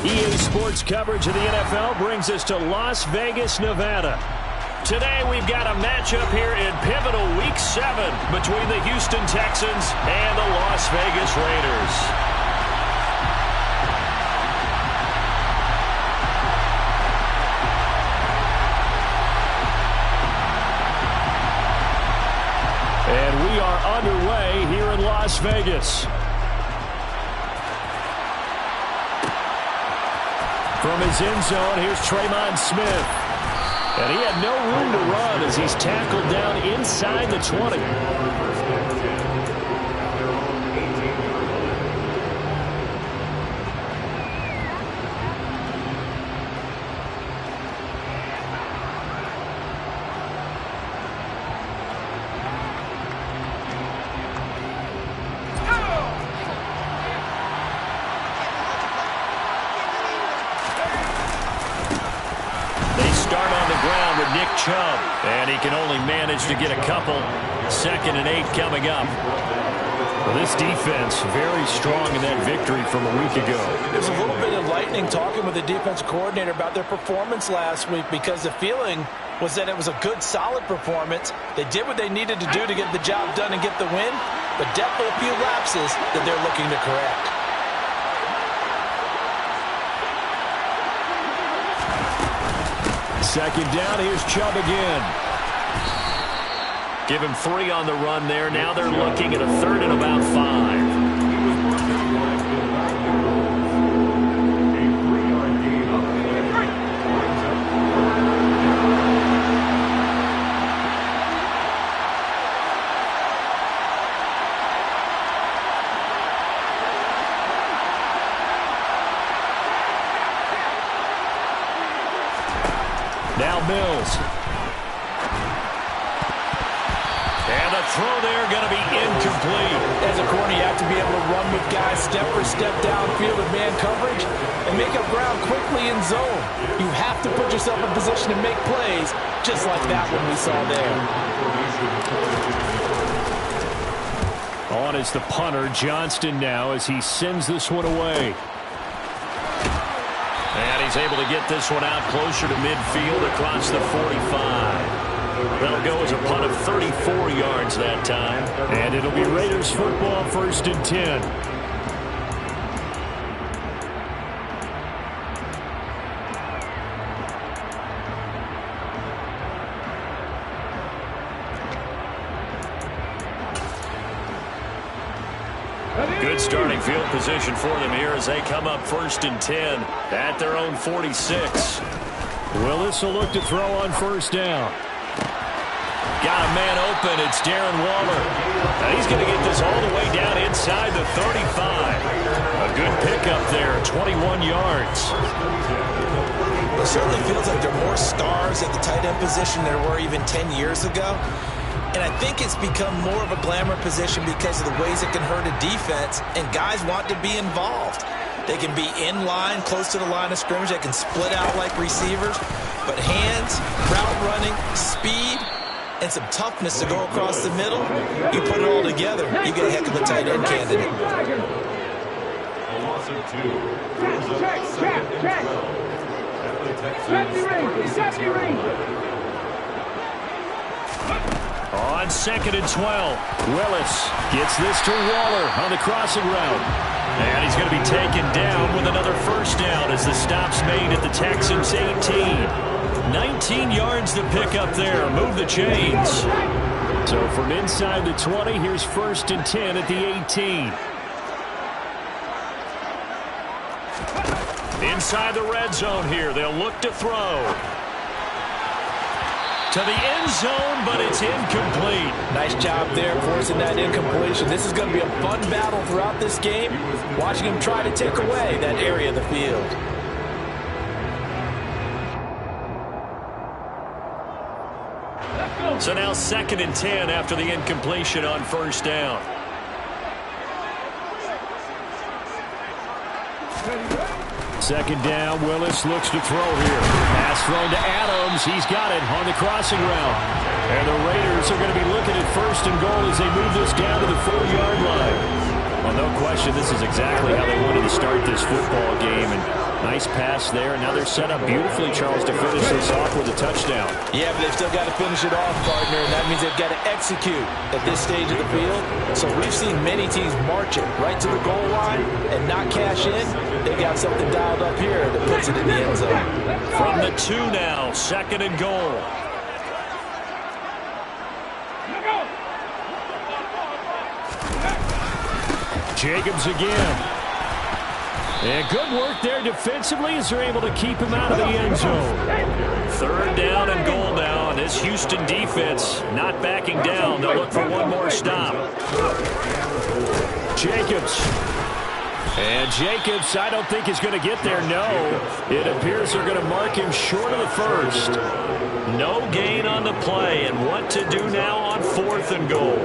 EA Sports coverage of the NFL brings us to Las Vegas, Nevada. Today we've got a matchup here in pivotal Week 7 between the Houston Texans and the Las Vegas Raiders. And we are underway here in Las Vegas. From his end zone, here's Tremon Smith. And he had no room to run as he's tackled down inside the 20. And he can only manage to get a couple. 2nd and 8 coming up. Well, this defense very strong in that victory from a week ago. There's a little bit of lightning talking with the defense coordinator about their performance last week because the feeling was that it was a good, solid performance. They did what they needed to do to get the job done and get the win, but definitely a few lapses that they're looking to correct. Second down, here's Chubb again. Give him 3 on the run there. Now they're looking at a 3rd and about 5. Now Mills. And the throw there going to be incomplete. As a corner, you have to be able to run with guys step for step downfield with man coverage and make up ground quickly in zone. You have to put yourself in position to make plays, just like that one we saw there. On is the punter, Johnston now, as he sends this one away. And he's able to get this one out closer to midfield across the 45. That'll go as a punt of 34 yards that time. And it'll be Raiders football, 1st and 10. Good starting field position for them here as they come up 1st and 10 at their own 46. Willis will look to throw on 1st down. Got a man open. It's Darren Waller. Now he's going to get this all the way down inside the 35. A good pickup there, 21 yards. It certainly feels like there are more stars at the tight end position than there were even 10 years ago. And I think it's become more of a glamour position because of the ways it can hurt a defense, and guys want to be involved. They can be in line, close to the line of scrimmage. They can split out like receivers. But hands, route running, speed, and some toughness to go across the middle, you put it all together, you get a heck of a tight end candidate. On 2nd and 12, Willis gets this to Waller on the crossing route. And he's going to be taken down with another 1st down as the stop's made at the Texans' 18. 19 yards to pick up there. Move the chains. So from inside the 20, here's 1st and 10 at the 18. Inside the red zone here. They'll look to throw. To the end zone, but it's incomplete. Nice job there forcing that incompletion. This is going to be a fun battle throughout this game, watching him try to take away that area of the field. So now 2nd and 10 after the incompletion on 1st down. Second down, Willis looks to throw here. Pass thrown to Adams. He's got it on the crossing route. And the Raiders are going to be looking at 1st and goal as they move this down to the 4-yard line. Well, no question, this is exactly how they wanted to start this football game. And nice pass there. And now they're set up beautifully, Charles, to finish this off with a touchdown. Yeah, but they've still got to finish it off, partner, and that means they've got to execute at this stage of the field. So we've seen many teams march it right to the goal line and not cash in. They got something dialed up here that puts it in the end zone. From the 2 now, 2nd and goal. Jacobs again. And good work there defensively as they're able to keep him out of the end zone. 3rd down and goal now, and this Houston defense not backing down. They'll look for one more stop. Jacobs. And Jacobs, I don't think is going to get there. No. It appears they're going to mark him short of the first. No gain on the play, and what to do now on 4th and goal.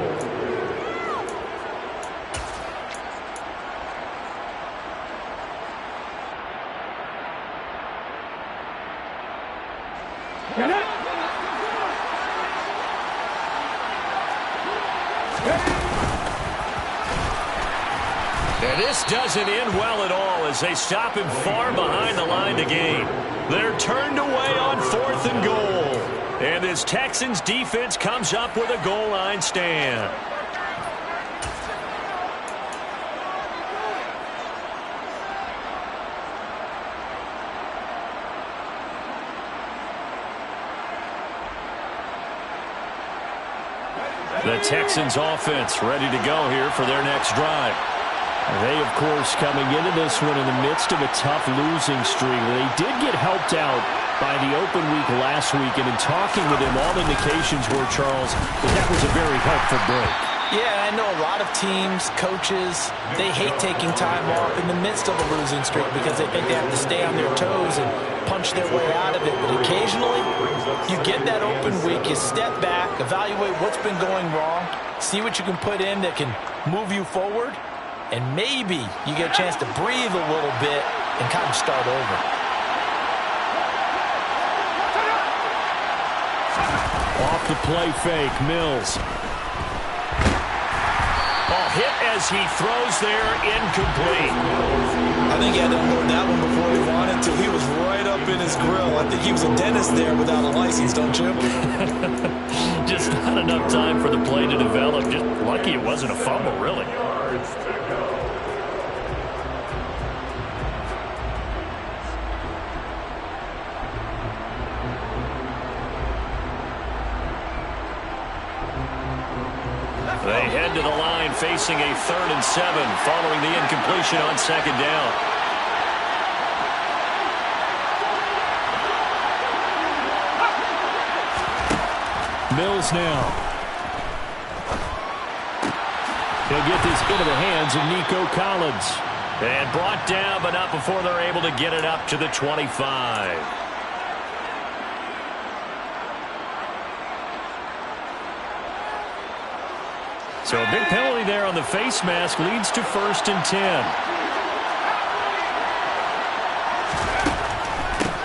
And this doesn't end well at all as they stop him far behind the line to gain. They're turned away on 4th and goal. And this Texans defense comes up with a goal line stand. The Texans offense ready to go here for their next drive. They, of course, coming into this one in the midst of a tough losing streak. They did get helped out by the open week last week, and in talking with him, all indications were, Charles, that was a very helpful break. Yeah, I know a lot of teams, coaches, they hate taking time off in the midst of a losing streak because they think they have to stay on their toes and punch their way out of it. But occasionally, you get that open week, you step back, evaluate what's been going wrong, see what you can put in that can move you forward, and maybe you get a chance to breathe a little bit and kind of start over. Off the play fake, Mills. Ball hit as he throws there, incomplete. I think he had to unload that one before he wanted to. He was right up in his grill. I think he was a dentist there without a license, don't you? Just not enough time for the play to develop. Just lucky it wasn't a fumble, really. They head to the line facing a 3rd and 7 following the incompletion on 2nd down. Mills now. He'll get this into the hands of Nico Collins. And brought down, but not before they're able to get it up to the 25. So a big penalty there on the face mask leads to 1st and 10.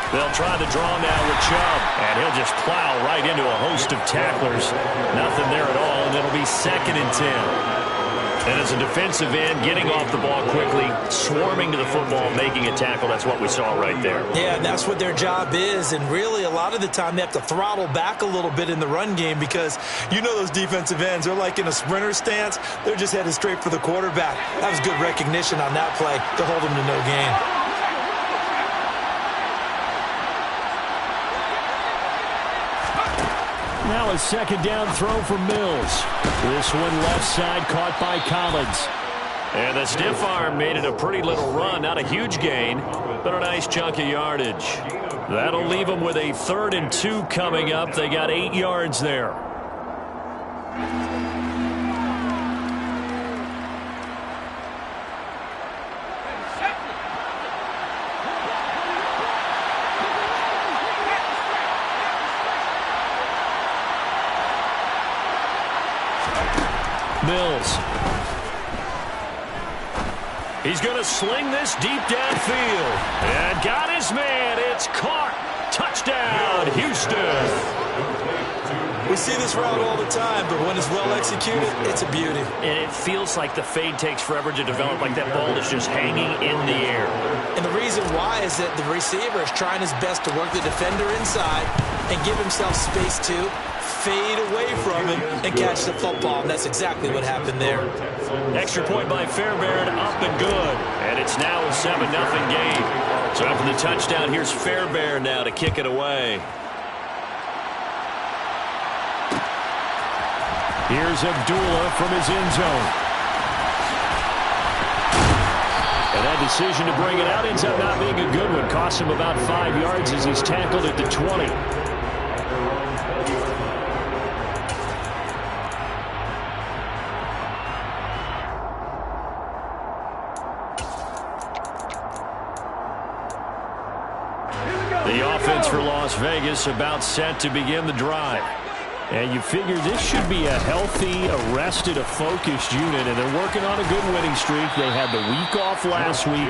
They'll try the draw now with Chubb, and he'll just plow right into a host of tacklers. Nothing there at all, and it'll be 2nd and 10. And as a defensive end, getting off the ball quickly, swarming to the football, making a tackle, that's what we saw right there. Yeah, and that's what their job is. And really, a lot of the time, they have to throttle back a little bit in the run game because you know those defensive ends, they're like in a sprinter stance. They're just headed straight for the quarterback. That was good recognition on that play to hold them to no gain. Now a 2nd down throw for Mills. This one left side caught by Collins. And the stiff arm made it a pretty little run. Not a huge gain, but a nice chunk of yardage. That'll leave them with a 3rd and 2 coming up. They got 8 yards there. Mills. He's going to sling this deep downfield. And got his man. It's caught. Touchdown, Houston. We see this route all the time, but when it's well executed, it's a beauty. And it feels like the fade takes forever to develop, like that ball is just hanging in the air. And the reason why is that the receiver is trying his best to work the defender inside and give himself space to fade away from him and catch the football. And that's exactly what happened there. Extra point by Fairbairn, up and good. And it's now a 7-0 game. So after the touchdown, here's Fairbairn now to kick it away. Here's Abdullah from his end zone. And that decision to bring it out ends up not being a good one. Costs him about 5 yards as he's tackled at the 20. The offense for Las Vegas about set to begin the drive. And you figure this should be a healthy, a focused unit, and they're working on a good winning streak. They had the week off last week.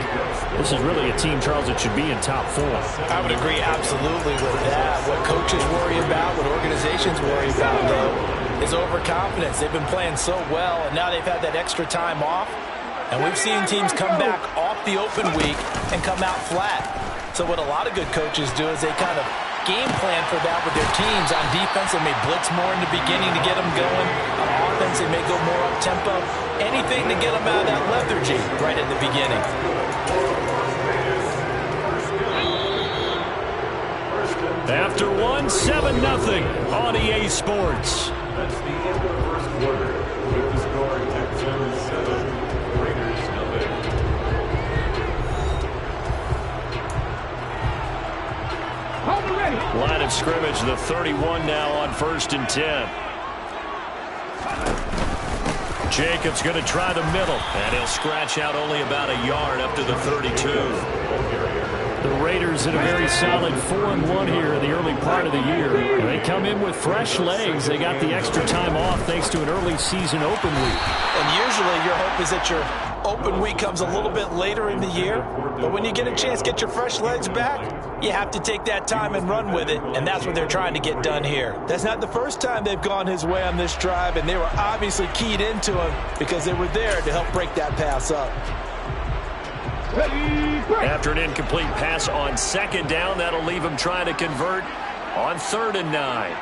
This is really a team, Charles, that should be in top 4. I would agree absolutely with that. What coaches worry about, what organizations worry about, though, is overconfidence. They've been playing so well, and now they've had that extra time off. And we've seen teams come back off the open week and come out flat. So what a lot of good coaches do is they kind of game plan for that with their teams. On defense, they may blitz more in the beginning to get them going. On offense, they may go more up-tempo. Anything to get them out of that lethargy right in the beginning. After 7-0 on EA Sports. That's the end of the first quarter. With the score, Texans 7, Raiders nothing. Line of scrimmage, the 31 now on 1st and 10. Jacobs going to try the middle, and he'll scratch out only about a yard up to the 32. The Raiders in a very solid 4-1 here in the early part of the year. They come in with fresh legs. They got the extra time off thanks to an early season open week. And usually your hope is that your open week comes a little bit later in the year. But when you get a chance to get your fresh legs back, you have to take that time and run with it. And that's what they're trying to get done here. That's not the first time they've gone his way on this drive. And they were obviously keyed into him because they were there to help break that pass up. After an incomplete pass on 2nd down, that'll leave him trying to convert on 3rd and 9.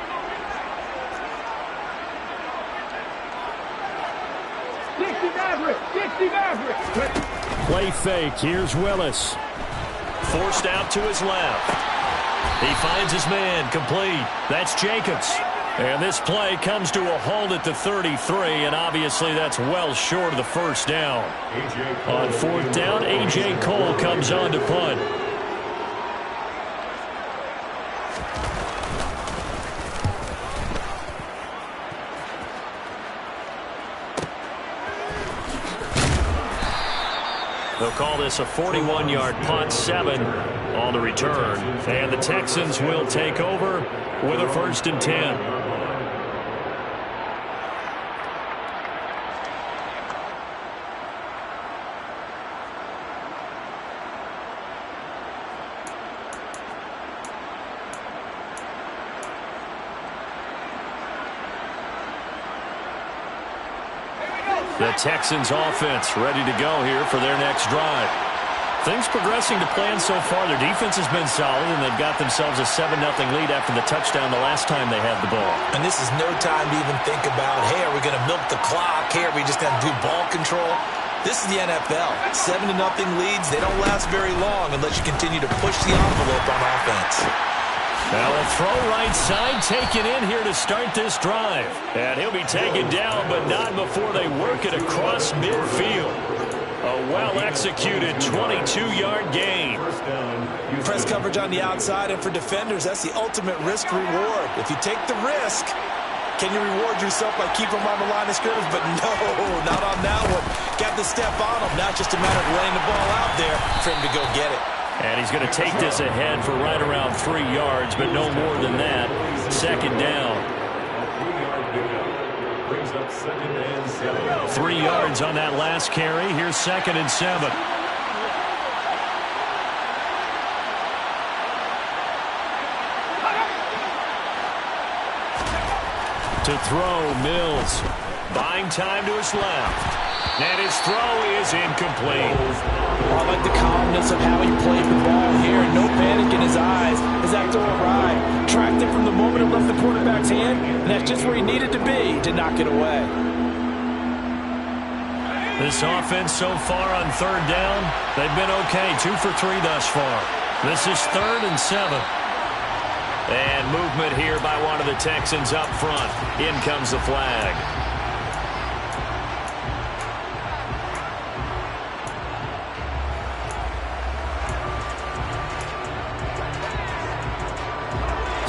Play fake. Here's Willis. Forced out to his left. He finds his man complete. That's Jacobs. And this play comes to a halt at the 33, and obviously that's well short of the first down. On 4th down, A.J. Cole comes on to punt. They'll call this a 41-yard punt, 7 on the return. And the Texans will take over with a 1st and 10. The Texans offense ready to go here for their next drive. Things progressing to plan so far. Their defense has been solid, and they've got themselves a 7-0 lead after the touchdown the last time they had the ball. And this is no time to even think about, hey, are we going to milk the clock? Hey, are we just going to do ball control? This is the NFL. 7-0 leads, they don't last very long unless you continue to push the envelope on offense. Now a throw right side taken in here to start this drive. And he'll be taken down, but not before they work it across midfield. A well-executed 22-yard gain. Press coverage on the outside, and for defenders, that's the ultimate risk-reward. If you take the risk, can you reward yourself by keeping them on the line of scrimmage? But no, not on that one. Got the step on him. Now just a matter of laying the ball out there for him to go get it. And he's going to take this ahead for right around 3 yards, but no more than that. 2nd down. 3 yards on that last carry. Here's 2nd and 7. To throw, Mills. Buying time to his left. And his throw is incomplete. I like the calmness of how he played the ball here. No panic in his eyes as that throw arrived. Tracked it from the moment it left the quarterback's hand, and that's just where he needed to be to knock it away. This offense so far on third down, they've been okay. 2 for 3 thus far. This is 3rd and 7. And movement here by one of the Texans up front. In comes the flag.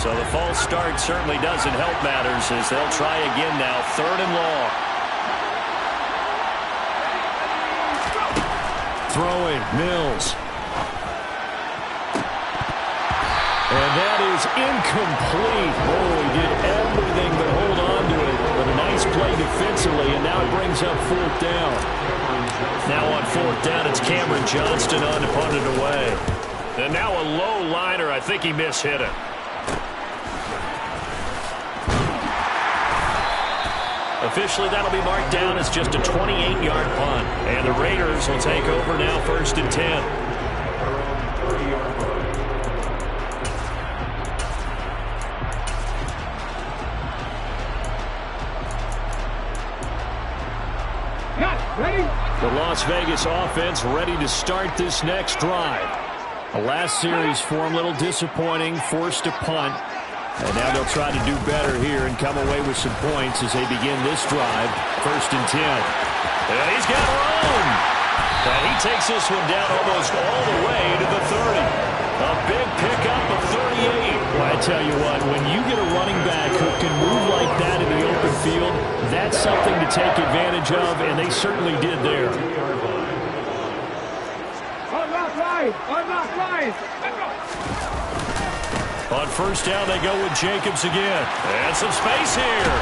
So the false start certainly doesn't help matters as they'll try again now. 3rd and long. Throwing, Mills. And that is incomplete. Oh, he did everything but hold on to it. But a nice play defensively, and now it brings up 4th down. Now on 4th down, it's Cameron Johnston on to punt it away. And now a low liner. I think he mishit it. Officially, that'll be marked down as just a 28-yard punt. And the Raiders will take over now 1st and 10. The Las Vegas offense ready to start this next drive. The last series for them, a little disappointing, forced to punt. And now they'll try to do better here and come away with some points as they begin this drive. 1st and 10. And he's got room. And he takes this one down almost all the way to the 30. A big pickup of 38. Well, I tell you what, when you get a running back who can move like that in the open field, that's something to take advantage of, and they certainly did there. On 1st down, they go with Jacobs again. And some space here.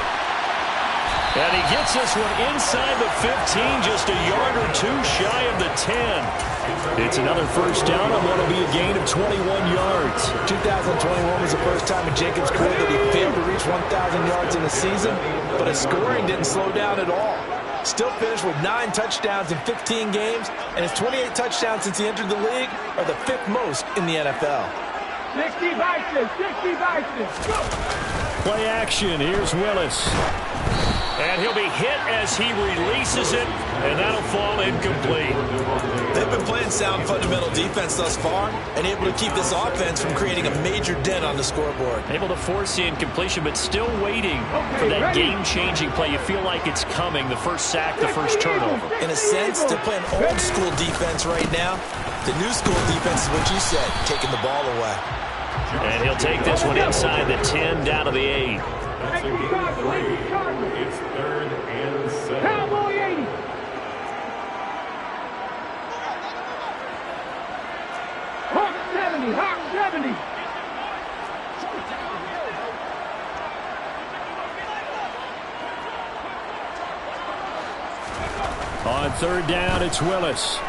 And he gets this one inside the 15, just a yard or 2 shy of the 10. It's another 1st down, and what'll be a gain of 21 yards. 2021 was the first time in Jacobs' career that he failed to reach 1,000 yards in a season, but his scoring didn't slow down at all. Still finished with 9 touchdowns in 15 games, and his 28 touchdowns since he entered the league are the 5th most in the NFL. 60 Vikings, 60 Vikings, go! Play action, here's Willis. And he'll be hit as he releases it, and that'll fall incomplete. They've been playing sound fundamental defense thus far and able to keep this offense from creating a major dent on the scoreboard. Able to force the incompletion, but still waiting for that game-changing play. You feel like it's coming, the first sack, the first turnover. In a sense, they're playing old-school defense right now. The new-school defense is what you said, taking the ball away. And he'll take this one inside the 10, down to the 8. It's 3rd and 7. Cowboy 80. Hawk 70, Hawk 70. On 3rd down, it's Willis.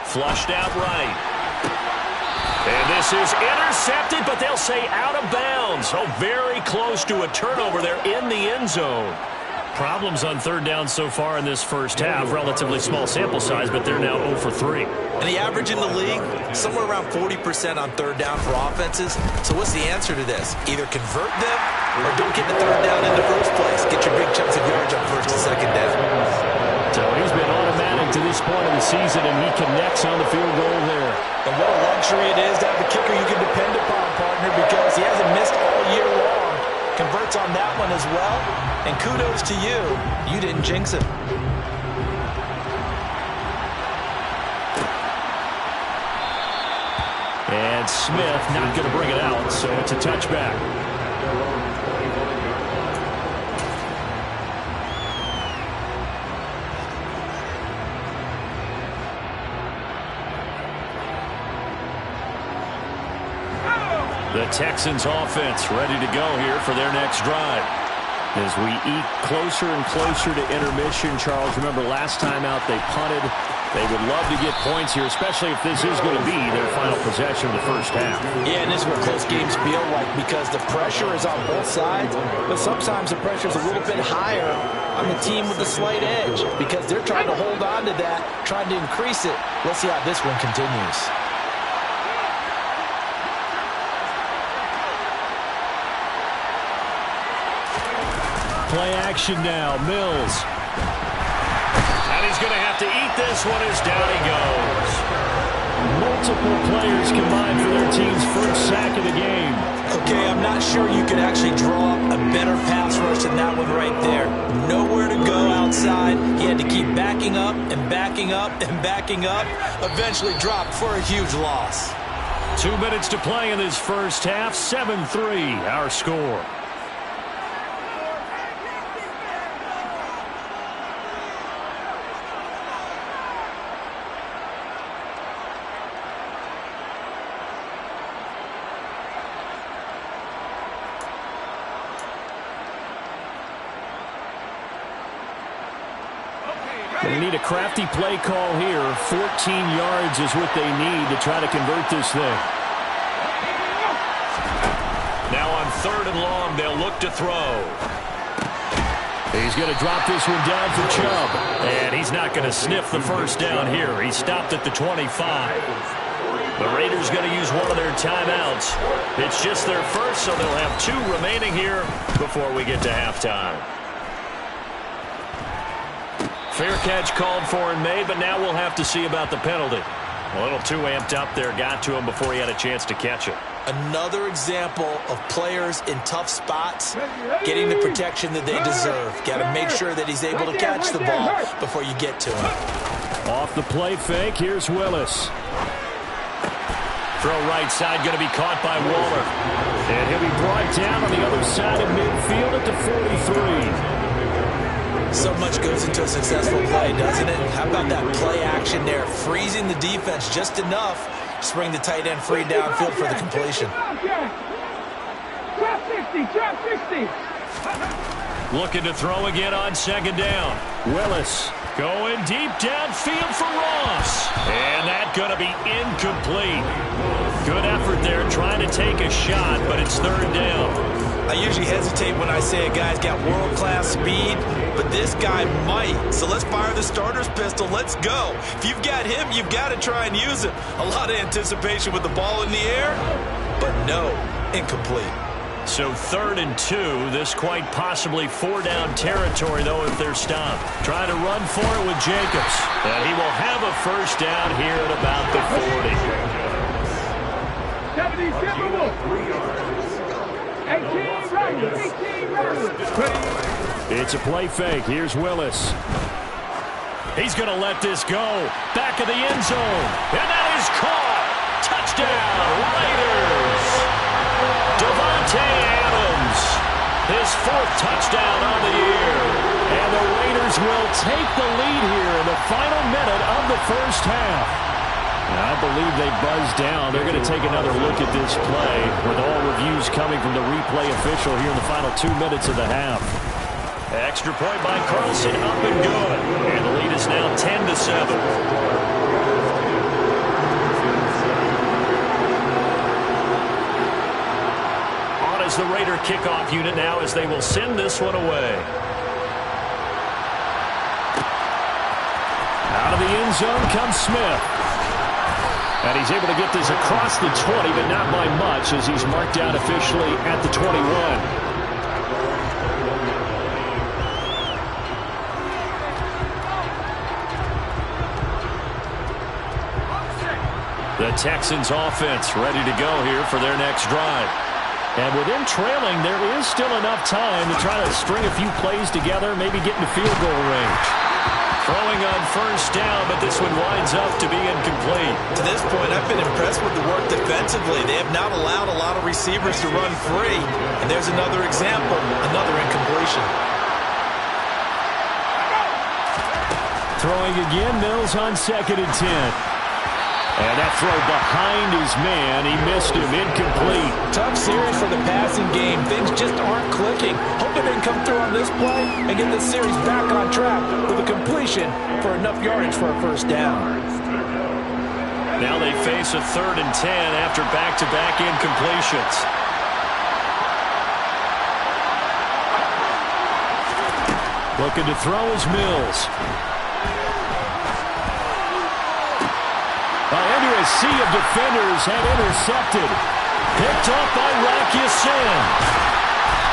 Flushed out right. And this is intercepted, but they'll say out of bounds. Oh, very close to a turnover there in the end zone. Problems on 3rd down so far in this first half. Relatively small sample size, but they're now 0 for 3. And the average in the league, somewhere around 40% on 3rd down for offenses. So what's the answer to this? Either convert them or don't get the 3rd down in the first place. Get your big chunks of yards on 1st and 2nd down. So he's been automatic to this point of the season, and he connects on the field goal there. And what a luxury it is to have a kicker you can depend upon, partner, because he hasn't missed all year long. Converts on that one as well. And kudos to you. You didn't jinx him. And Smith not going to bring it out, so it's a touchback. The Texans offense ready to go here for their next drive. As we eke closer and closer to intermission, Charles, remember last time out they punted. They would love to get points here, especially if this is going to be their final possession of the first half. Yeah, and this is what close games feel like because the pressure is on both sides, but sometimes the pressure is a little bit higher on the team with the slight edge because they're trying to hold on to that, trying to increase it. Let's see how this one continues. Play action now, Mills. And he's going to have to eat this one as down he goes. Multiple players combined for their team's first sack of the game. Okay, I'm not sure you could actually draw up a better pass rush than that one right there. Nowhere to go outside. He had to keep backing up and backing up and backing up. Eventually dropped for a huge loss. 2 minutes to play in this first half. 7-3, our score. They need a crafty play call here. 14 yards is what they need to try to convert this thing. Now on 3rd and long, they'll look to throw. He's going to drop this one down for Chubb. And he's not going to sniff the first down here. He stopped at the 25. The Raiders going to use one of their timeouts. It's just their first, so they'll have 2 remaining here before we get to halftime. Fair catch called for and made, but now we'll have to see about the penalty. A little too amped up there, got to him before he had a chance to catch it. Another example of players in tough spots getting the protection that they deserve. Got to make sure that he's able to catch the ball before you get to him. Off the play fake, here's Willis. Throw right side, going to be caught by Waller. And he'll be brought down on the other side of midfield at the 43. So much goes into a successful play, doesn't it? How about that play action there? Freezing the defense just enough to bring the tight end free downfield for the completion. Drop 60, drop 60. Looking to throw again on 2nd down. Willis going deep downfield for Ross. And that's going to be incomplete. Good effort there trying to take a shot, but it's 3rd down. I usually hesitate when I say a guy's got world-class speed, but this guy might. So let's fire the starter's pistol. Let's go. If you've got him, you've got to try and use him. A lot of anticipation with the ball in the air, but no, incomplete. So 3rd and 2. This quite possibly 4-down territory, though, if they're stopped. Trying to run for it with Jacobs. And he will have a first down here at about the 40. 77 Wolf. 18 Riders. 18 Riders. It's a play fake. Here's Willis. He's going to let this go. Back of the end zone. And that is caught. Touchdown, Raiders. Devontae Adams. His 4th touchdown on the year. And the Raiders will take the lead here in the final minute of the first half. I believe they buzzed down. They're going to take another look at this play with all reviews coming from the replay official here in the final 2 minutes of the half. Extra point by Carlson, up and good. And the lead is now 10-7. On as the Raider kickoff unit now as they will send this one away. Out of the end zone comes Smith. And he's able to get this across the 20, but not by much as he's marked down officially at the 21. The Texans offense ready to go here for their next drive. And with them trailing, there is still enough time to try to string a few plays together, maybe get into field goal range. Throwing on 1st down, but this one winds up to be incomplete. To this point, I've been impressed with the work defensively. They have not allowed a lot of receivers to run free. And there's another example, another incompletion. Throwing again, Mills on 2nd and 10. And that throw behind his man. He missed him. Incomplete. Tough series for the passing game. Things just aren't clicking. Hope they can come through on this play and get this series back on track with a completion for enough yardage for a first down. Now they face a 3rd and 10 after back-to-back incompletions. Looking to throw is Mills. Into a sea of defenders and intercepted. Picked off by Rocky Sin.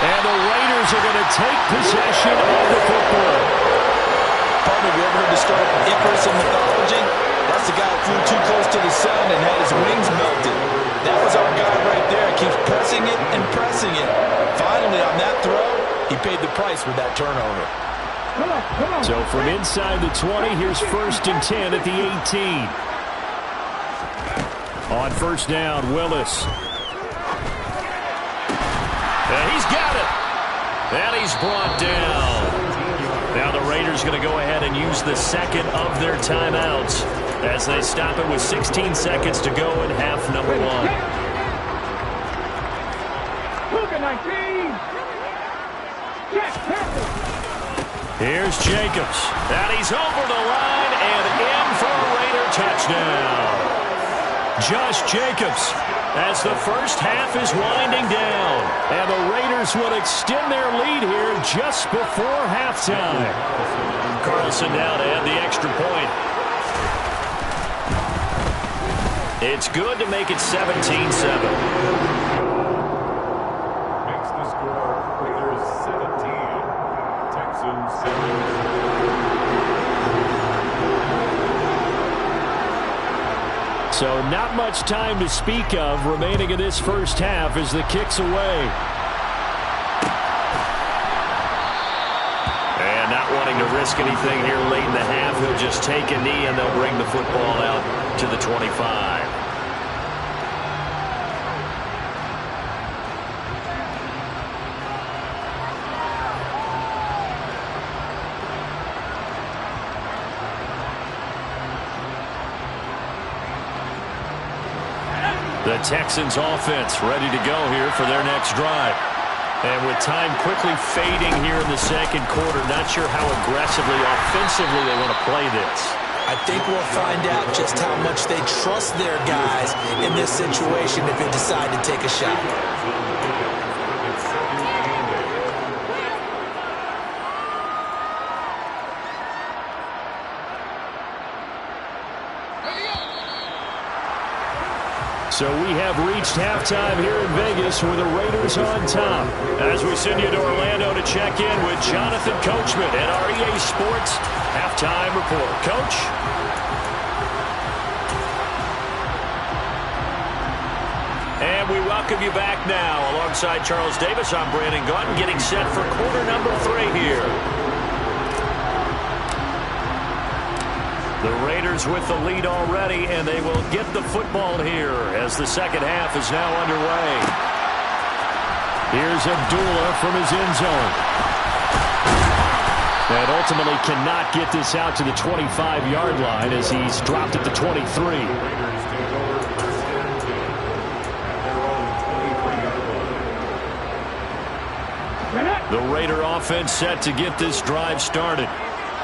And the Raiders are going to take possession of the football. Partner, have you ever heard the story of Icarus in mythology? That's the guy who flew too close to the sun and had his wings melted. That was our guy right there. Keeps pressing it and pressing it. Finally, on that throw, he paid the price with that turnover. So from inside the 20, here's 1st and 10 at the 18. On first down, Willis. And he's got it. And he's brought down. Now the Raiders going to go ahead and use the second of their timeouts as they stop it with 16 seconds to go in half number 1. Here's Jacobs. And he's over the line and in for a Raider touchdown. Josh Jacobs as the first half is winding down. And the Raiders will extend their lead here just before halftime. Carlson now to add the extra point. It's good to make it 17-7. Makes the score Raiders 17, Texans 7. So not much time to speak of remaining in this first half as the kick's away. And not wanting to risk anything here late in the half, he'll just take a knee and they'll bring the football out to the 25. The Texans offense ready to go here for their next drive. And with time quickly fading here in the second quarter, not sure how aggressively, offensively they want to play this. I think we'll find out just how much they trust their guys in this situation if they decide to take a shot. So we have reached halftime here in Vegas with the Raiders on top. As we send you to Orlando to check in with Jonathan Coachman at our EA Sports Halftime Report. Coach? And we welcome you back now. Alongside Charles Davis, I'm Brandon Gaudin, getting set for quarter number 3 here. The Raiders with the lead already, and they will get the football here as the second half is now underway. Here's Abdullah from his end zone. And ultimately cannot get this out to the 25-yard line as he's dropped at the 23. The Raider offense set to get this drive started.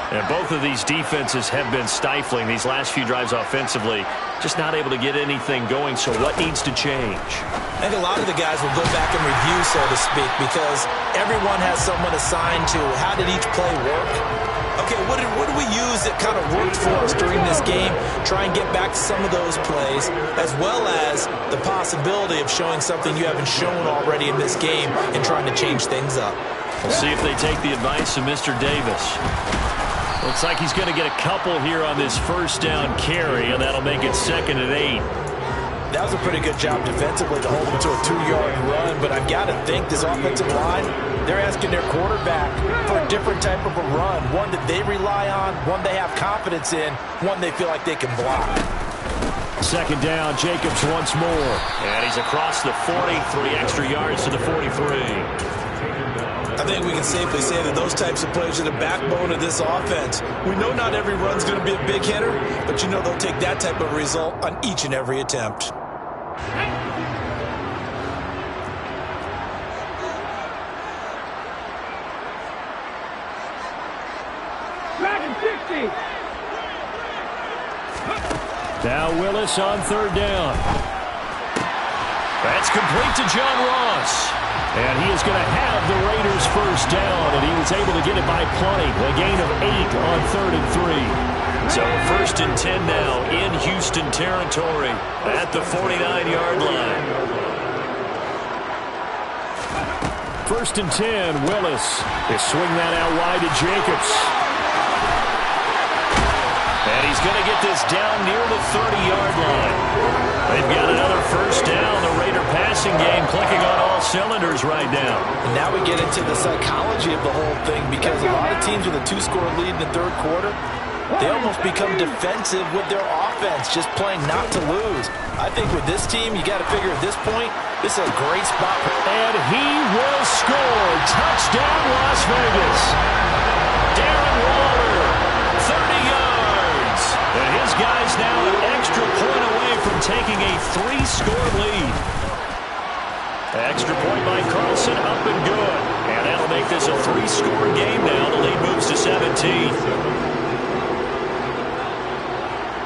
And both of these defenses have been stifling these last few drives offensively. Just not able to get anything going, so what needs to change? I think a lot of the guys will go back and review, so to speak, because everyone has someone assigned to how did each play work. Okay, what did we use that kind of worked for us during this game? Try and get back to some of those plays, as well as the possibility of showing something you haven't shown already in this game and trying to change things up. We'll see if they take the advice of Mr. Davis. Looks like he's going to get a couple here on this first down carry, and that'll make it 2nd and 8. That was a pretty good job defensively to hold him to a 2-yard run, but I've got to think this offensive line, they're asking their quarterback for a different type of a run, one that they rely on, one they have confidence in, one they feel like they can block. 2nd down, Jacobs once more. And he's across the 40, 3 extra yards to the 43. I think we can safely say that those types of plays are the backbone of this offense. We know not every run's going to be a big hitter, but you know they'll take that type of result on each and every attempt. Madden 60. Now Willis on third down. That's complete to John Ross. And he is going to have the Raiders first down, and he was able to get it by plenty. A gain of 8 on 3rd and 3. So 1st and 10 now in Houston territory at the 49-yard line. 1st and 10, Willis. They swing that out wide to Jacobs. And he's going to get this down near the 30-yard line. They've got another first down. The Raider passing game clicking on all cylinders right now. And now we get into the psychology of the whole thing, because a lot of teams with a 2-score lead in the third quarter, they almost become defensive with their offense, just playing not to lose. I think with this team, you got to figure at this point, this is a great spot. And he will score. Touchdown, Las Vegas. Darren Waller, 30 yards. And his guys now an extra point away from taking a 3-score lead. Extra point by Carlson, up and good. And that'll make this a 3-score game now. The lead moves to 17.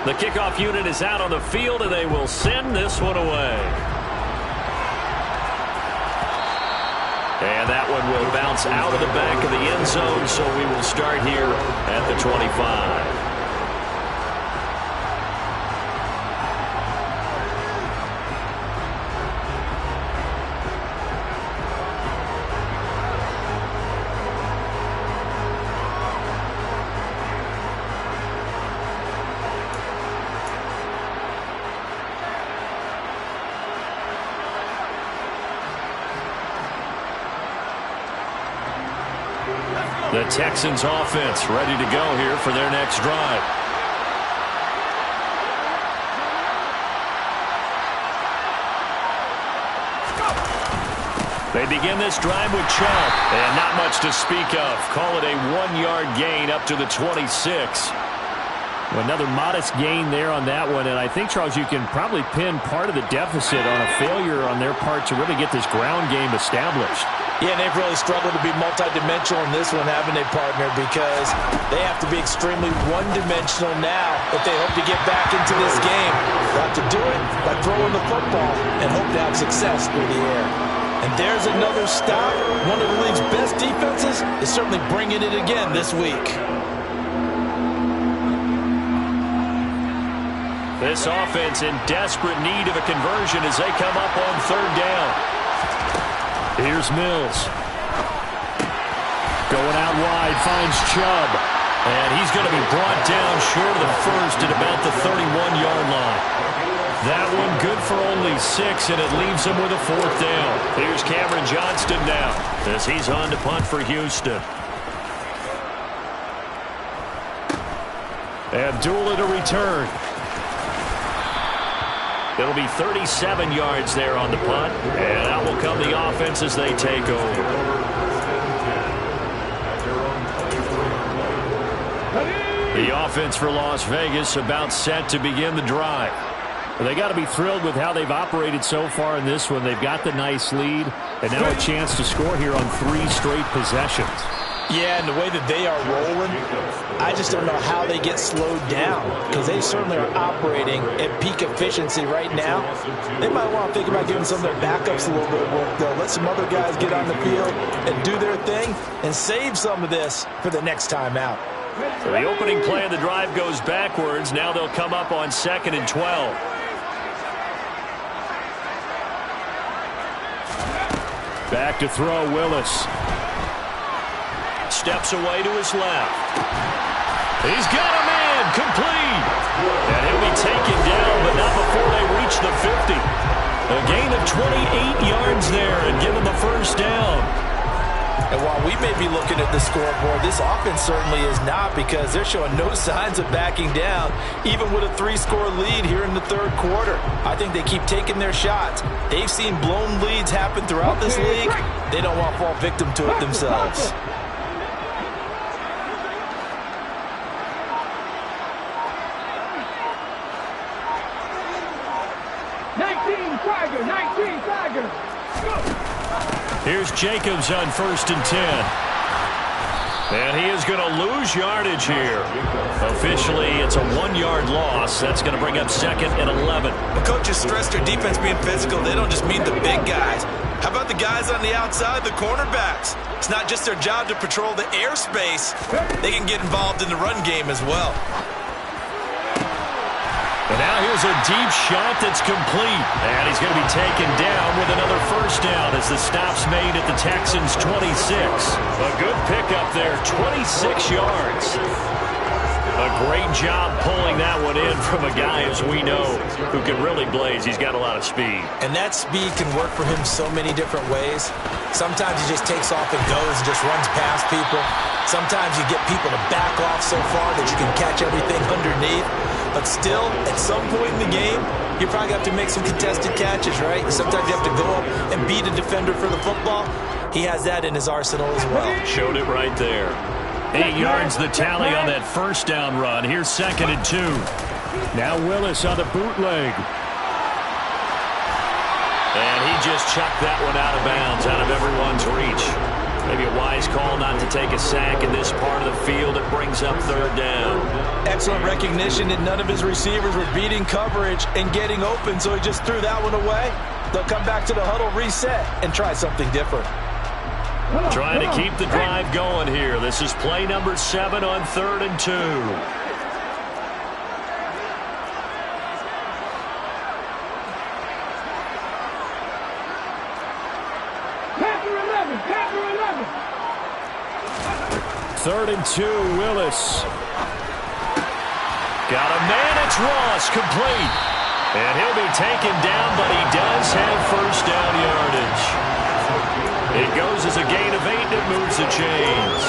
The kickoff unit is out on the field, and they will send this one away. And that one will bounce out of the back of the end zone, so we will start here at the 25. The Texans offense ready to go here for their next drive. They begin this drive with Chubb, and not much to speak of. Call it a 1-yard gain up to the 26. Another modest gain there on that one, and I think, Charles, you can probably pin part of the deficit on a failure on their part to really get this ground game established. Yeah, and they've really struggled to be multidimensional in this one, haven't they, partner? Because they have to be extremely one-dimensional now if they hope to get back into this game. They'll have to do it by throwing the football and hope to have success through the air. And there's another stop. One of the league's best defenses is certainly bringing it again this week. This offense in desperate need of a conversion as they come up on third down. Here's Mills. Going out wide, finds Chubb. And he's going to be brought down short of the first at about the 31-yard line. That one good for only 6, and it leaves him with a 4th down. Here's Cameron Johnston now as he's on to punt for Houston. Abdullah to return. It'll be 37 yards there on the punt, and out will come the offense as they take over. The offense for Las Vegas about set to begin the drive. They got to be thrilled with how they've operated so far in this one. They've got the nice lead, and now a chance to score here on 3 straight possessions. Yeah, and the way that they are rolling, I just don't know how they get slowed down, because they certainly are operating at peak efficiency right now. They might want to think about giving some of their backups a little bit of work, though. Let some other guys get on the field and do their thing and save some of this for the next time out. So the opening play of the drive goes backwards. Now they'll come up on 2nd and 12. Back to throw, Willis. Steps away to his left. He's got a man, complete. And he'll be taken down, but not before they reach the 50. A gain of 28 yards there and give him a first down. And while we may be looking at the scoreboard, this offense certainly is not, because they're showing no signs of backing down, even with a 3-score lead here in the third quarter. I think they keep taking their shots. They've seen blown leads happen throughout this league. They don't want to fall victim to it themselves. Here's Jacobs on 1st and 10. And he is going to lose yardage here. Officially, it's a 1-yard loss. That's going to bring up 2nd and 11. When coaches stress their defense being physical, they don't just mean the big guys. How about the guys on the outside, the cornerbacks? It's not just their job to patrol the airspace. They can get involved in the run game as well. And now here's a deep shot that's complete. And he's going to be taken down with another first down as the stop's made at the Texans' 26. A good pickup there, 26 yards. A great job pulling that one in from a guy, as we know, who can really blaze. He's got a lot of speed. And that speed can work for him so many different ways. Sometimes he just takes off and goes and just runs past people. Sometimes you get people to back off so far that you can catch everything underneath. But still, at some point in the game, you probably have to make some contested catches, right? Sometimes you have to go up and beat a defender for the football. He has that in his arsenal as well. Showed it right there. 8 yards the tally on that first down run. Here's 2nd and 2. Now Willis on the bootleg. And he just chucked that one out of bounds, out of everyone's reach. Maybe a wise call not to take a sack in this part of the field. It brings up 3rd down. Excellent recognition that none of his receivers were beating coverage and getting open, so he just threw that one away. They'll come back to the huddle, reset, and try something different. Trying to keep the drive going here. This is play number 7 on 3rd and 2. Third and 2, Willis. Got a man, it's Ross, complete. And he'll be taken down, but he does have first down yardage. It goes as a gain of 8, and it moves the chains.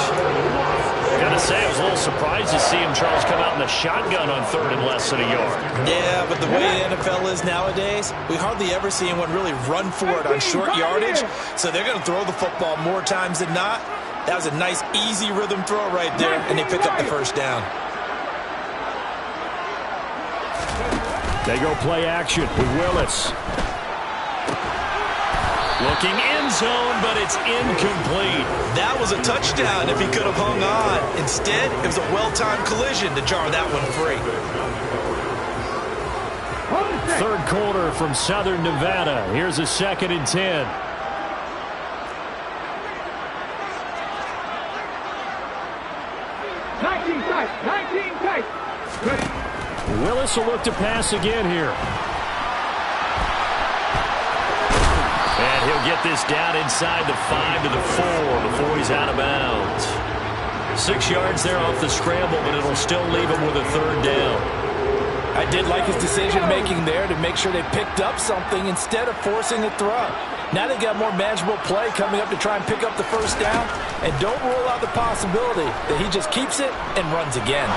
Gotta say, I was a little surprised to see him, Charles, come out in the shotgun on 3rd and less than a yard. Yeah, but the way the NFL is nowadays, we hardly ever see anyone really run for it on short yardage. So they're going to throw the football more times than not. That was a nice, easy rhythm throw right there, and they pick up the first down. They go play action with Willis. Looking end zone, but it's incomplete. That was a touchdown if he could have hung on. Instead, it was a well-timed collision to jar that one free. 3rd quarter from Southern Nevada. Here's a 2nd and 10. Willis will look to pass again here. And he'll get this down inside the 5 to the 4 before he's out of bounds. 6 yards there off the scramble, but it'll still leave him with a 3rd down. I did like his decision-making there to make sure they picked up something instead of forcing a throw. Now they got more manageable play coming up to try and pick up the first down. And don't rule out the possibility that he just keeps it and runs again.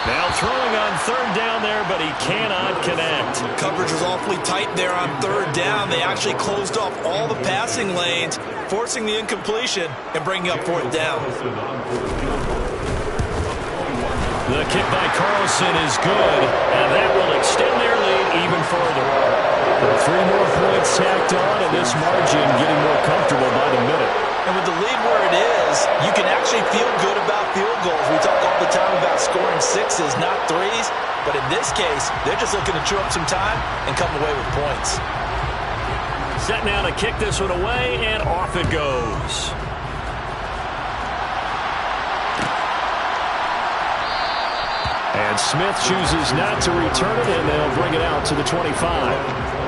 Now throwing on 3rd down there, but he cannot connect. Coverage was awfully tight there on 3rd down. They actually closed off all the passing lanes, forcing the incompletion and bringing up 4th down. The kick by Carlson is good, and that will extend their lead even further. 3 more points tacked on, and this margin getting more comfortable by the minute. And with the lead where it is, you can actually feel good about field goals. We talk all the time about scoring 6s, not 3s. But in this case, they're just looking to chew up some time and come away with points. Set now to kick this one away, and off it goes. And Smith chooses not to return it, and they'll bring it out to the 25.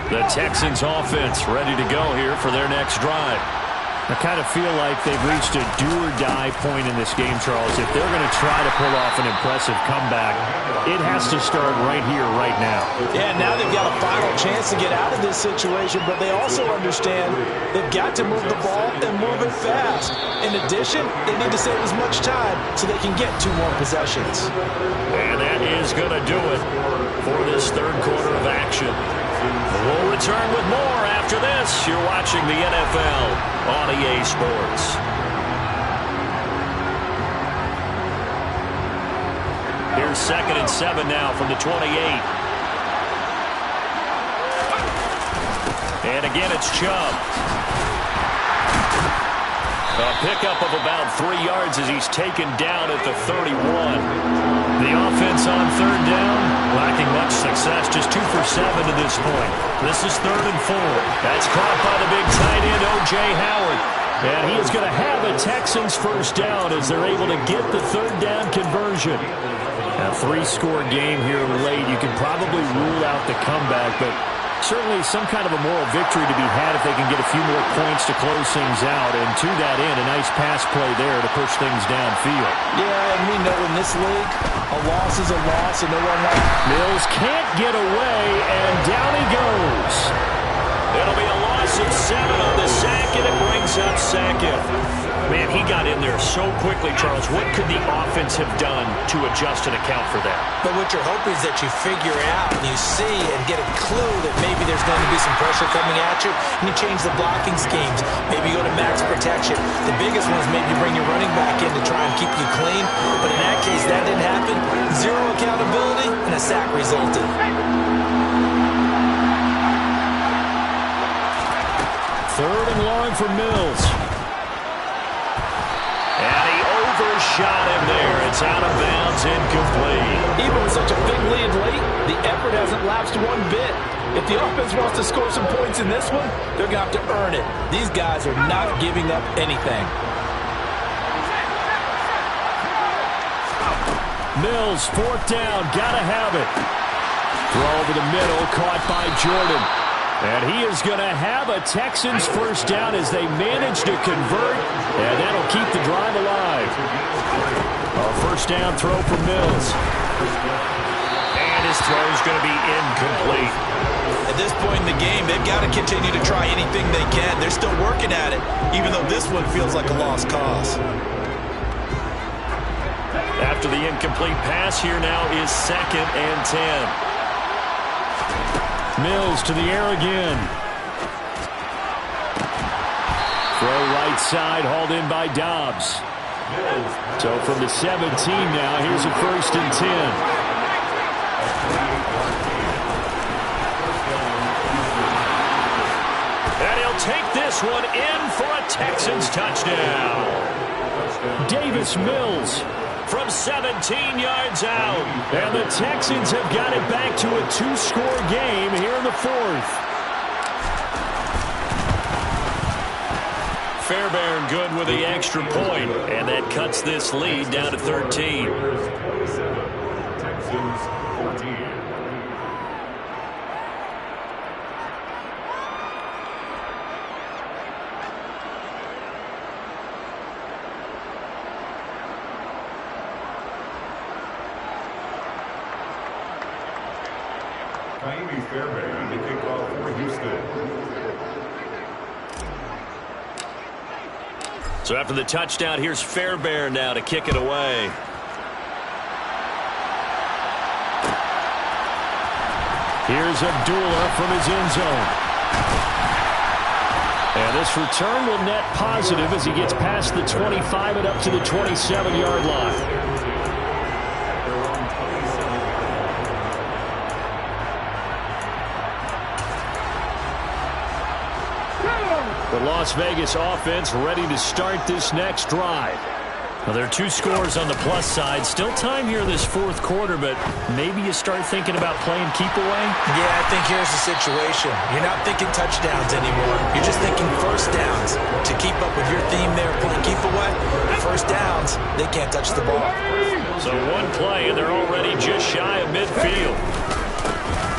The Texans offense ready to go here for their next drive. I kind of feel like they've reached a do-or-die point in this game, Charles. If they're going to try to pull off an impressive comeback, it has to start right here, right now. Yeah, now they've got a final chance to get out of this situation, but they also understand they've got to move the ball and move it fast. In addition, they need to save as much time so they can get 2 more possessions. And that is going to do it for this third quarter of action. We'll return with more after this. You're watching the NFL on EA Sports. Here's 2nd and 7 now from the 28. And again, it's Chubb. A pickup of about 3 yards as he's taken down at the 31. The offense on 3rd down, lacking much success, just 2 for 7 to this point. This is 3rd and 4. That's caught by the big tight end, O.J. Howard. And he is going to have a Texans first down as they're able to get the 3rd down conversion. A 3-score game here late. You can probably rule out the comeback, but certainly some kind of a moral victory to be had if they can get a few more points to close things out. And to that end, a nice pass play there to push things downfield. Yeah, and we know in this league, a loss is a loss, and no one likes. Mills can't get away, and down he goes. It'll be a loss of 7 on the sack, and it brings up 2nd. Man, he got in there so quickly, Charles. What could the offense have done to adjust and account for that? But what you're hoping is that you figure out and you see and get a clue that maybe there's going to be some pressure coming at you, and you change the blocking schemes. Maybe you go to max protection. The biggest one is maybe you bring your running back in to try and keep you clean. But in that case, that didn't happen. 0 accountability, and a sack resulted. 3rd and long for Mills. And he overshot him there. It's out of bounds, incomplete. Even with such a big lead late, the effort hasn't lapsed one bit. If the offense wants to score some points in this one, they're going to have to earn it. These guys are not giving up anything. Mills, 4th down, gotta have it. Throw over the middle, caught by Jordan. And he is going to have a Texans first down as they manage to convert, and that'll keep the drive alive. A first down throw for Mills. And his throw is going to be incomplete. At this point in the game, they've got to continue to try anything they can. They're still working at it, even though this one feels like a lost cause. After the incomplete pass, here now is 2nd and 10. Mills to the air again. Throw right side, hauled in by Dobbs. So from the 17 now, here's a 1st and 10. And he'll take this one in for a Texans touchdown. Davis Mills from 17 yards out. And the Texans have got it back to a 2-score game here in the 4th. Fairbairn good with the extra point, and that cuts this lead down to 13. Texans 14. Fairbairn to kick off for Houston. So after the touchdown, here's Fairbairn now to kick it away. Here's Abdullah from his end zone. And this return will net positive as he gets past the 25 and up to the 27-yard line. The Las Vegas offense ready to start this next drive. Well, there are 2 scores on the plus side. Still time here in this 4th quarter, but maybe you start thinking about playing keep away? Yeah, I think here's the situation. You're not thinking touchdowns anymore. You're just thinking first downs. To keep up with your theme there, playing keep away, first downs, they can't touch the ball. So one play, and they're already just shy of midfield.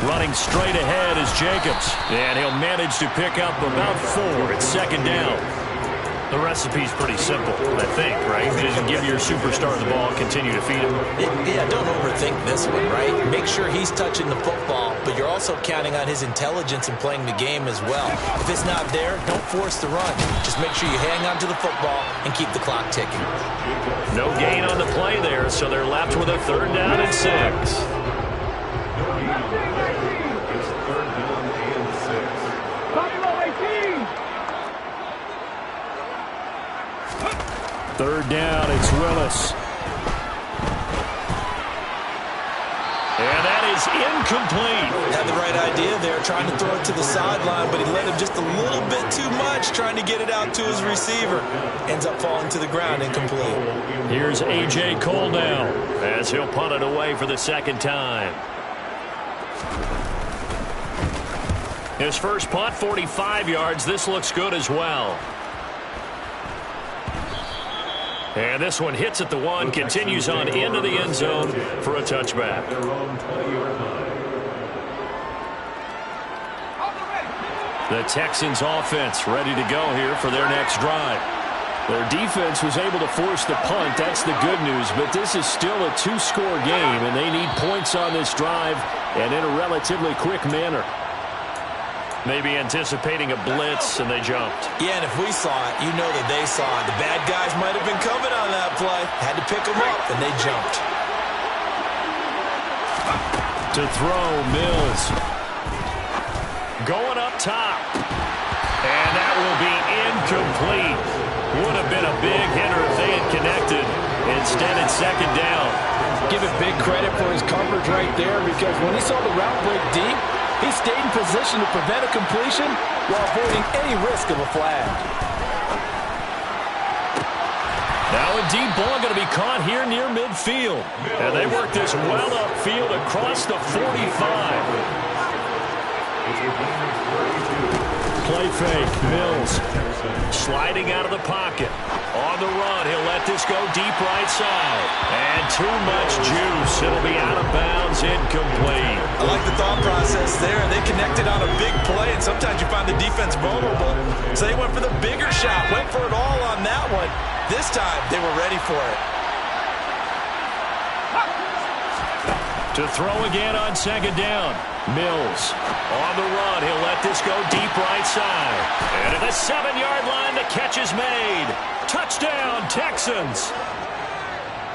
Running straight ahead is Jacobs, and he'll manage to pick up about 4 at 2nd down. The recipe's pretty simple, I think, right? Just give your superstar the ball, continue to feed him. Yeah, don't overthink this one, right? Make sure he's touching the football, but you're also counting on his intelligence in playing the game as well. If it's not there, don't force the run. Just make sure you hang on to the football and keep the clock ticking. No gain on the play there, so they're left with a 3rd down and 6. No gain on the play. It's 3rd down and 6. Buffalo 18. 3rd down, it's Willis. And that is incomplete. Had the right idea there, trying to throw it to the sideline, but he let him just a little bit too much, trying to get it out to his receiver. Ends up falling to the ground, incomplete. Here's A.J. Cole now, as he'll punt it away for the 2nd time. His first punt, 45 yards. This looks good as well. And this one hits at the 1, continues on into the end zone for a touchback. Their own 20-yard line. The Texans offense ready to go here for their next drive. Their defense was able to force the punt. That's the good news, but this is still a 2-score game, and they need points on this drive and in a relatively quick manner. Maybe anticipating a blitz, and they jumped. Yeah, and if we saw it, you know that they saw it. The bad guys might have been coming on that play. Had to pick them up, and they jumped. To throw, Mills. Going up top. And that will be incomplete. Would have been a big hitter if they had connected. Instead, it's 2nd down. Give it big credit for his coverage right there, because when he saw the route break deep, he stayed in position to prevent a completion while avoiding any risk of a flag. Now a deep ball going to be caught here near midfield. And they work this well upfield across the 45. Play fake, Mills. Sliding out of the pocket. On the run, he'll let this go deep right side. And too much juice. It'll be out of bounds, incomplete. I like the thought process there. They connected on a big play, and sometimes you find the defense vulnerable. So they went for the bigger shot, went for it all on that one. This time, they were ready for it. To throw again on 2nd down. Mills on the run. He'll let this go deep right side. And at the 7-yard line, the catch is made. Touchdown, Texans.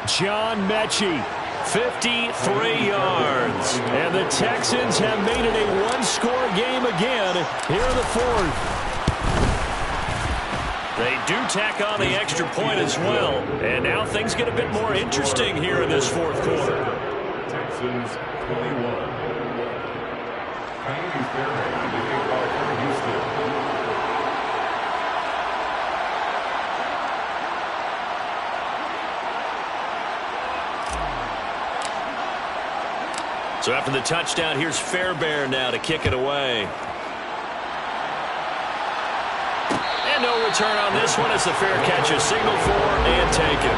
John Mechie, 53 yards. And the Texans have made it a 1-score game again here in the 4th. They do tack on the extra point as well. And now things get a bit more interesting here in this 4th quarter. Texans 21. Miami Fairbanks, they take ball for Houston. So after the touchdown, here's Fairbairn now to kick it away. And no return on this one as the fair catch is signaled for and taken.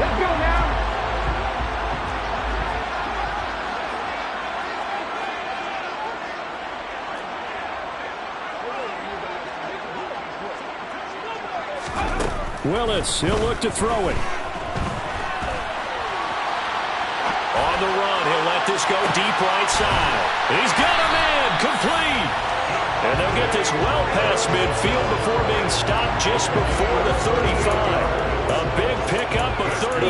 Let's go now. Willis, he'll look to throw it. On the run, he'll let this go deep right side. He's got him in, complete. And they'll get this well past midfield before being stopped just before the 35. A big pickup of 38.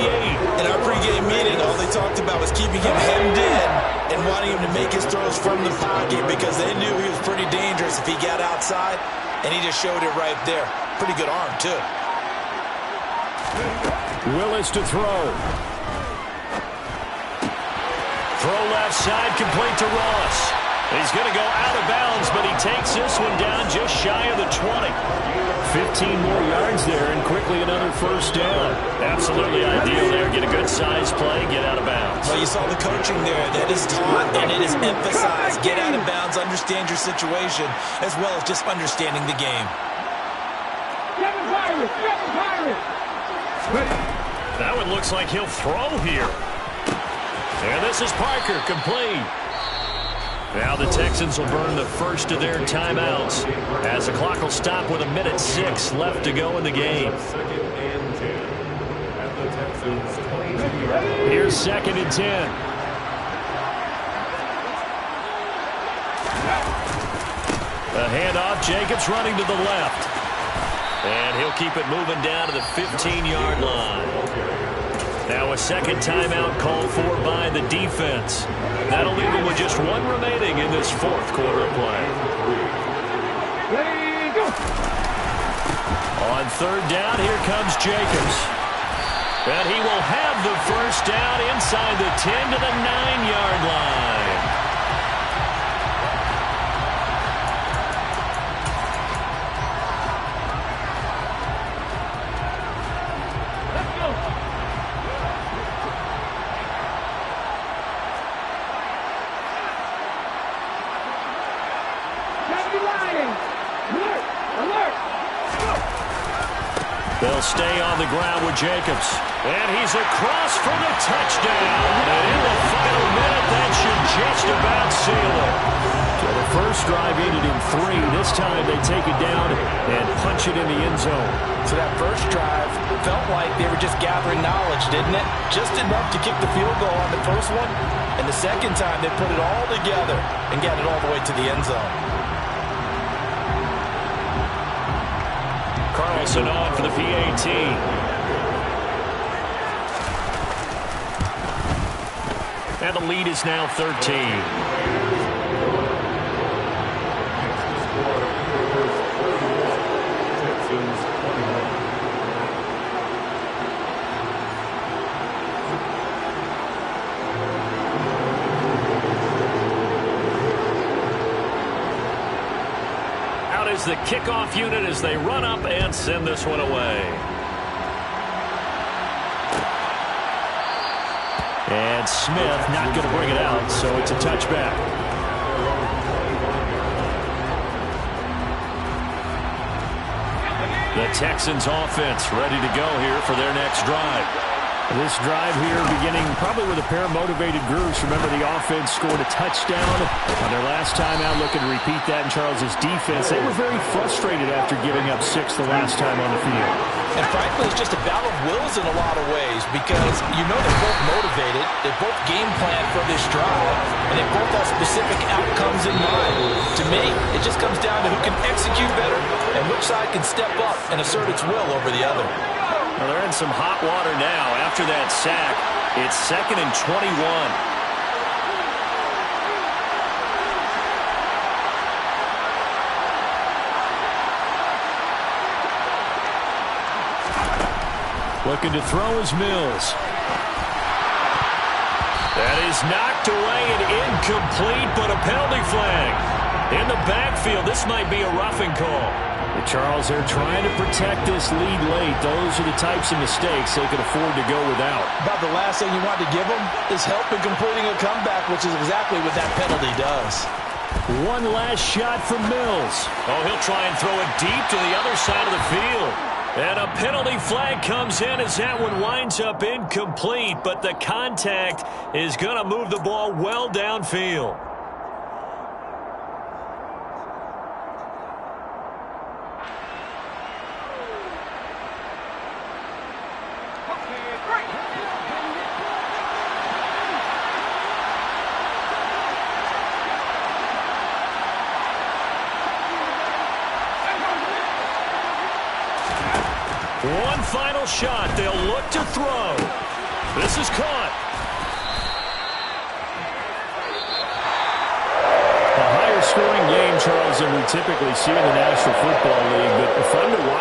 In our pregame meeting, all they talked about was keeping him hemmed in and wanting him to make his throws from the pocket because they knew he was pretty dangerous if he got outside, and he just showed it right there. Pretty good arm, too. Willis to throw. Throw left side, complete to Ross. He's going to go out of bounds, but he takes this one down just shy of the 20. 15 more yards there, and quickly another first down. Absolutely ideal there. Get a good size play, get out of bounds. Well, you saw the coaching there. That is taught, and it is emphasized. Get out of bounds, understand your situation, as well as just understanding the game. Seven Pirates. That one looks like he'll throw here. And this is Parker, complete. Now the Texans will burn the first of their timeouts as the clock will stop with 1:06 left to go in the game. Second and 10 at the Texans' 22-yard line. Here's 2nd and 10. The handoff, Jacobs running to the left. And he'll keep it moving down to the 15-yard line. Now a second timeout called for by the defense. That'll leave him with just one remaining in this fourth quarter of play. Ready, go. On 3rd down, here comes Jacobs. And he will have the first down inside the 10 to the 9-yard line. They'll stay on the ground with Jacobs. And he's across for the touchdown. And in the final minute, that should just about seal it. So the first drive ended in 3. This time they take it down and punch it in the end zone. So that first drive felt like they were just gathering knowledge, didn't it? Just enough to kick the field goal on the first one. And the second time they put it all together and got it all the way to the end zone. Carlson on for the PAT. And the lead is now 13. Texans 21. Is the kickoff unit as they run up and send this one away. And Smith not going to bring it out, so it's a touchback. The Texans offense ready to go here for their next drive. This drive here beginning probably with a pair of motivated groups. Remember, the offense scored a touchdown on their last time out, looking to repeat that in Charles's defense. They were very frustrated after giving up 6 the last time on the field. And frankly, it's just a battle of wills in a lot of ways because you know they're both motivated, they both game plan for this drive, and they both have specific outcomes in mind. To me, it just comes down to who can execute better and which side can step up and assert its will over the other. Well, they're in some hot water now after that sack. It's 2nd and 21. Looking to throw is Mills. That is knocked away and incomplete, but a penalty flag. In the backfield, this might be a roughing call. The Charles, they're trying to protect this lead late. Those are the types of mistakes they can afford to go without. About the last thing you want to give them is help in completing a comeback, which is exactly what that penalty does. One last shot from Mills. Oh, he'll try and throw it deep to the other side of the field. And a penalty flag comes in as that one winds up incomplete, but the contact is going to move the ball well downfield. One final shot. They'll look to throw. This is caught. A higher scoring game, Charles, than we typically see in the National Football League, but fun to watch.